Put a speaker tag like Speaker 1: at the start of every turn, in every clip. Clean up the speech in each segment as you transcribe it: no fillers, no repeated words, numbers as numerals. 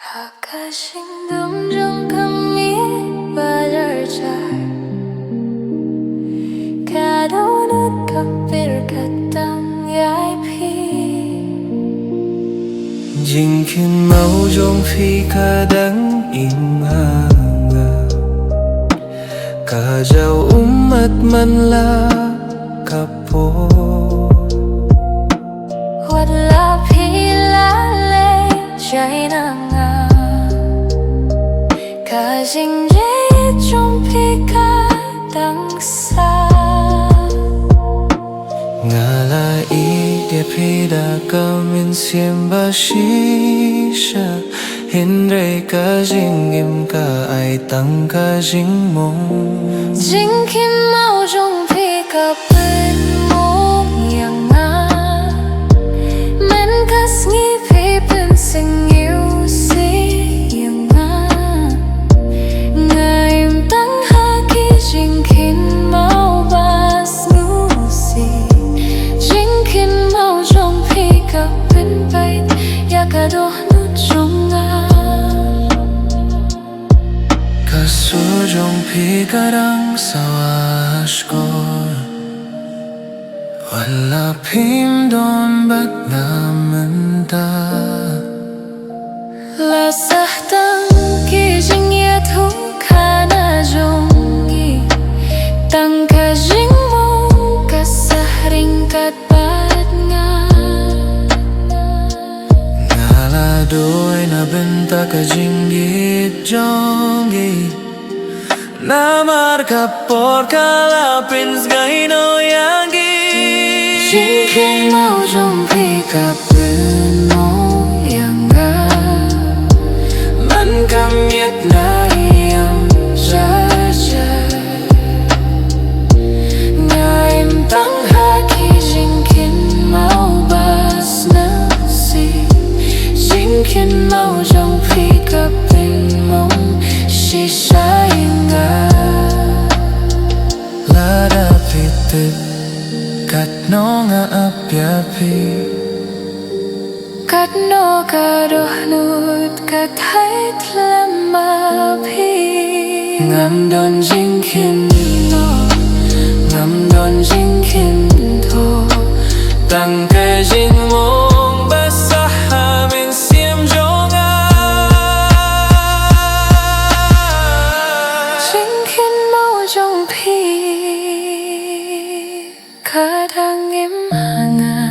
Speaker 1: Haka jingdum jong kami belajar dohnud kapir katang
Speaker 2: Jingkynmaw Jong Phi kadang imanga Kajau umat manla hapoh
Speaker 1: Wala pilale jainanga Jingieid Jong Phi kadang sa
Speaker 2: Ngala ieid pida ka mynsiem ba shisha hynrei ka jingjngai ka tang ka jingmong
Speaker 1: Jingkynmaw Jong Phi pynjem men Khasi sngewsih tang Jingkynmaw Jingkynmaw Jong Phi pynpaw dohnud
Speaker 2: Kasu Jong Phi kadang sawashkor Wala pimdon bat naman ta
Speaker 1: Lasah tang jingjngai kana jongi tang jingmong kasahring katpat nga
Speaker 2: Ngala Duet na benta ka jingieid jongi Namar kapor kalapin sngewsih
Speaker 1: Jingkynmaw Jong Phi pynjem
Speaker 2: man miet na
Speaker 1: tang Jingkynmaw Jingkynmaw Jong Phi pynjemong shisha
Speaker 2: Lada pitit katno nga apyapi
Speaker 1: Katno ka dohnud kathait lamapi
Speaker 2: Ngamdon jingkynnoh Ngamdon jingkyntoh Tang ka jingmong basah mynsiem
Speaker 1: Jingkynmaw Jong Phi kadang imanga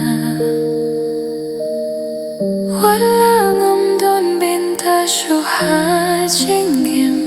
Speaker 1: Wala ngamdon binta shuha jingjngai